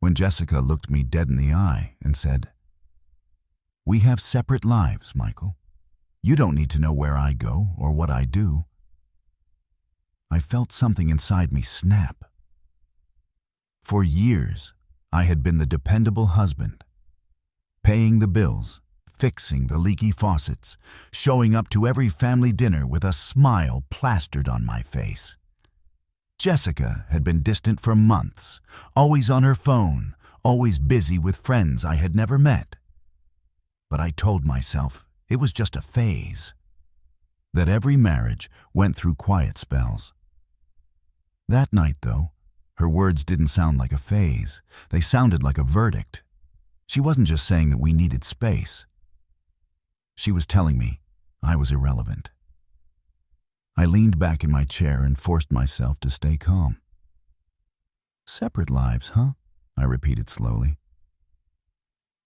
when Jessica looked me dead in the eye and said, "We have separate lives, Michael. You don't need to know where I go or what I do." I felt something inside me snap. For years, I had been the dependable husband, paying the bills, fixing the leaky faucets, showing up to every family dinner with a smile plastered on my face. Jessica had been distant for months, always on her phone, always busy with friends I had never met. But I told myself it was just a phase, that every marriage went through quiet spells. That night, though, her words didn't sound like a phase. They sounded like a verdict. She wasn't just saying that we needed space. She was telling me I was irrelevant. I leaned back in my chair and forced myself to stay calm. "Separate lives, huh?" I repeated slowly.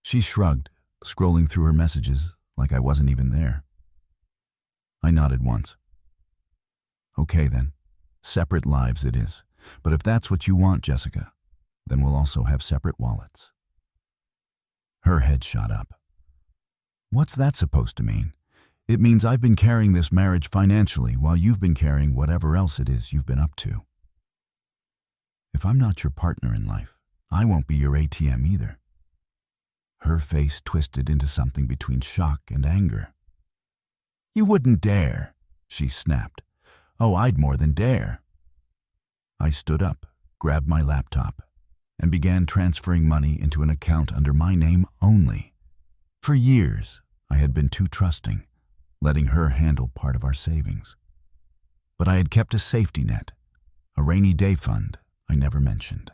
She shrugged, scrolling through her messages like I wasn't even there. I nodded once. "Okay then, separate lives it is. But if that's what you want, Jessica, then we'll also have separate wallets." Her head shot up. "What's that supposed to mean? It means I've been carrying this marriage financially while you've been carrying whatever else it is you've been up to. If I'm not your partner in life, I won't be your ATM either." Her face twisted into something between shock and anger. "You wouldn't dare," she snapped. "Oh, I'd more than dare." I stood up, grabbed my laptop, and began transferring money into an account under my name only. For years, I had been too trusting, letting her handle part of our savings. But I had kept a safety net, a rainy day fund I never mentioned.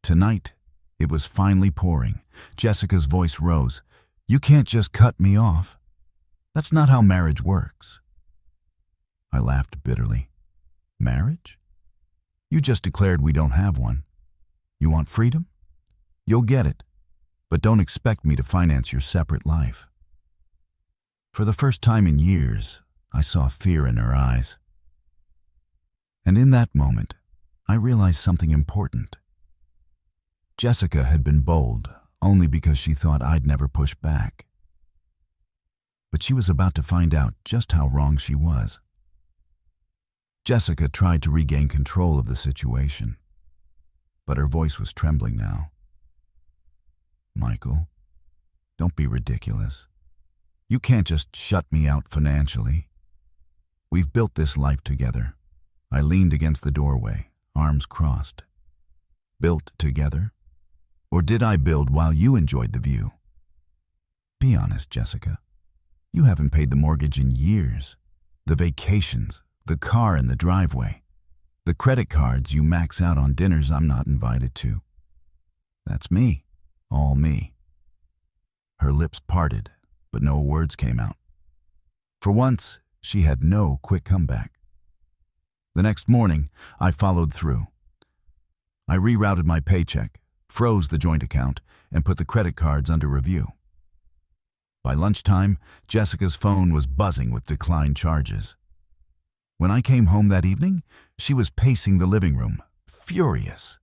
Tonight, it was finally pouring. Jessica's voice rose. "You can't just cut me off. That's not how marriage works." I laughed bitterly. "Marriage? You just declared we don't have one. You want freedom? You'll get it, but don't expect me to finance your separate life." For the first time in years, I saw fear in her eyes. And in that moment, I realized something important. Jessica had been bold only because she thought I'd never push back. But she was about to find out just how wrong she was. Jessica tried to regain control of the situation, but her voice was trembling now. "Michael, don't be ridiculous. You can't just shut me out financially. We've built this life together." I leaned against the doorway, arms crossed. "Built together? Or did I build while you enjoyed the view? Be honest, Jessica. You haven't paid the mortgage in years. The vacations, the car in the driveway, the credit cards you max out on dinners I'm not invited to. That's me, all me." Her lips parted, but no words came out. For once, she had no quick comeback. The next morning, I followed through. I rerouted my paycheck, froze the joint account, and put the credit cards under review. By lunchtime, Jessica's phone was buzzing with declined charges. When I came home that evening, she was pacing the living room, furious.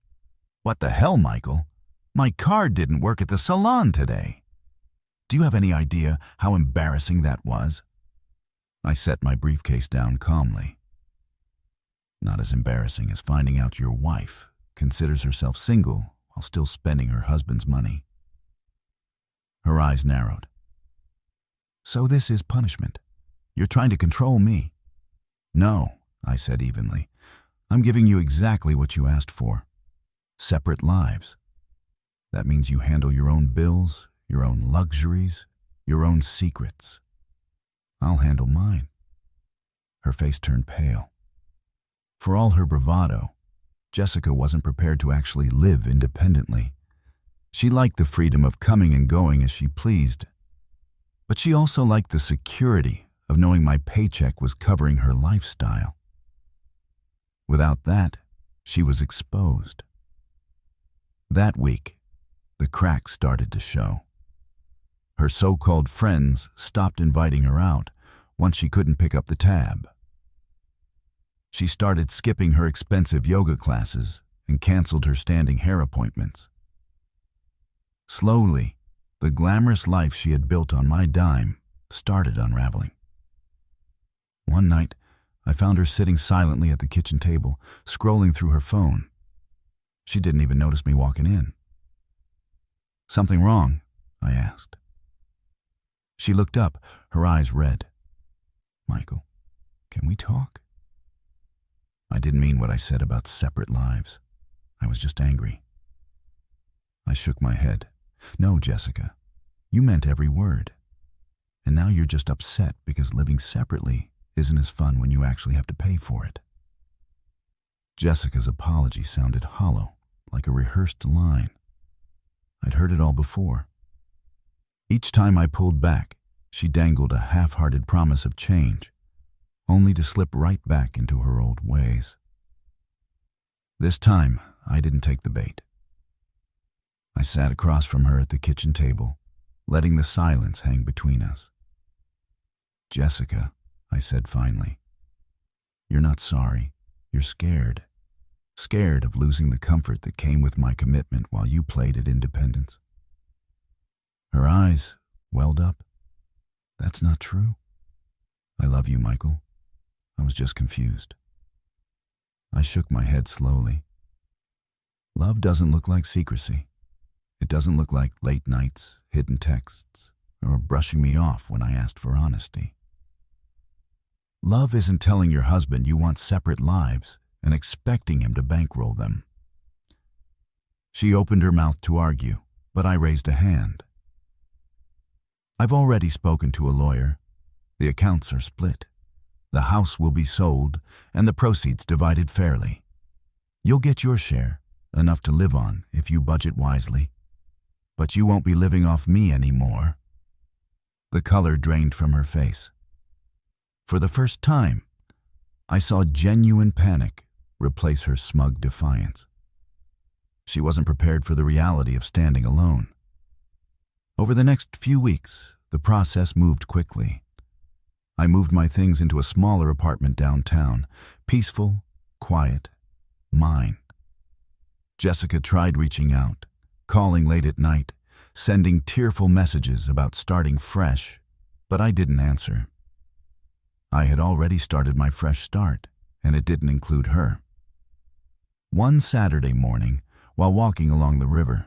"What the hell, Michael? My card didn't work at the salon today. Do you have any idea how embarrassing that was?" I set my briefcase down calmly. "Not as embarrassing as finding out your wife considers herself single while still spending her husband's money." Her eyes narrowed. "So this is punishment? You're trying to control me?" "No," I said evenly. "I'm giving you exactly what you asked for. Separate lives. That means you handle your own bills, your own luxuries, your own secrets. I'll handle mine." Her face turned pale. For all her bravado, Jessica wasn't prepared to actually live independently. She liked the freedom of coming and going as she pleased, but she also liked the security of knowing my paycheck was covering her lifestyle. Without that, she was exposed. That week, the cracks started to show. Her so-called friends stopped inviting her out once she couldn't pick up the tab. She started skipping her expensive yoga classes and canceled her standing hair appointments. Slowly, the glamorous life she had built on my dime started unraveling. One night, I found her sitting silently at the kitchen table, scrolling through her phone. She didn't even notice me walking in. "Something wrong?" I asked. She looked up, her eyes red. "Michael, can we talk?" I didn't mean what I said about separate lives. I was just angry. I shook my head. "No, Jessica, you meant every word. And now you're just upset because living separately isn't as fun when you actually have to pay for it." Jessica's apology sounded hollow, like a rehearsed line. I'd heard it all before. Each time I pulled back, she dangled a half-hearted promise of change, only to slip right back into her old ways. This time, I didn't take the bait. I sat across from her at the kitchen table, letting the silence hang between us. "Jessica," I said finally, "you're not sorry. You're scared. Scared of losing the comfort that came with my commitment while you played at independence." Her eyes welled up. "That's not true. I love you, Michael. I was just confused." I shook my head slowly. Love doesn't look like secrecy. It doesn't look like late nights, hidden texts, or brushing me off when I asked for honesty. Love isn't telling your husband you want separate lives and expecting him to bankroll them. She opened her mouth to argue, but I raised a hand. "I've already spoken to a lawyer. The accounts are split. The house will be sold and the proceeds divided fairly. You'll get your share, enough to live on if you budget wisely. But you won't be living off me anymore." The color drained from her face. For the first time, I saw genuine panic replace her smug defiance. She wasn't prepared for the reality of standing alone. Over the next few weeks, the process moved quickly. I moved my things into a smaller apartment downtown, peaceful, quiet, mine. Jessica tried reaching out, calling late at night, sending tearful messages about starting fresh, but I didn't answer. I had already started my fresh start, and it didn't include her. One Saturday morning, while walking along the river,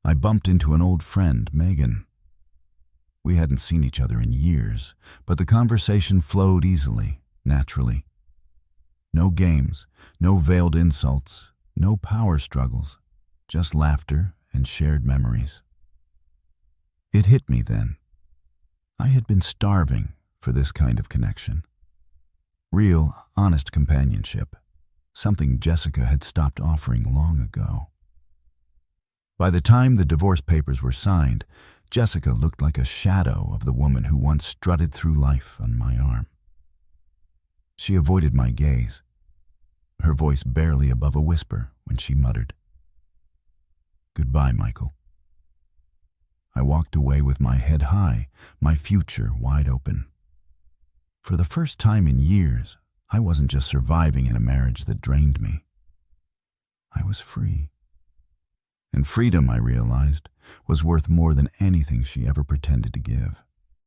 I bumped into an old friend, Megan. We hadn't seen each other in years, but the conversation flowed easily, naturally. No games, no veiled insults, no power struggles, just laughter and shared memories. It hit me then. I had been starving for this kind of connection. Real, honest companionship, something Jessica had stopped offering long ago. By the time the divorce papers were signed, Jessica looked like a shadow of the woman who once strutted through life on my arm. She avoided my gaze, her voice barely above a whisper when she muttered, "Goodbye, Michael." I walked away with my head high, my future wide open. For the first time in years, I wasn't just surviving in a marriage that drained me. I was free. And freedom, I realized, was worth more than anything she ever pretended to give.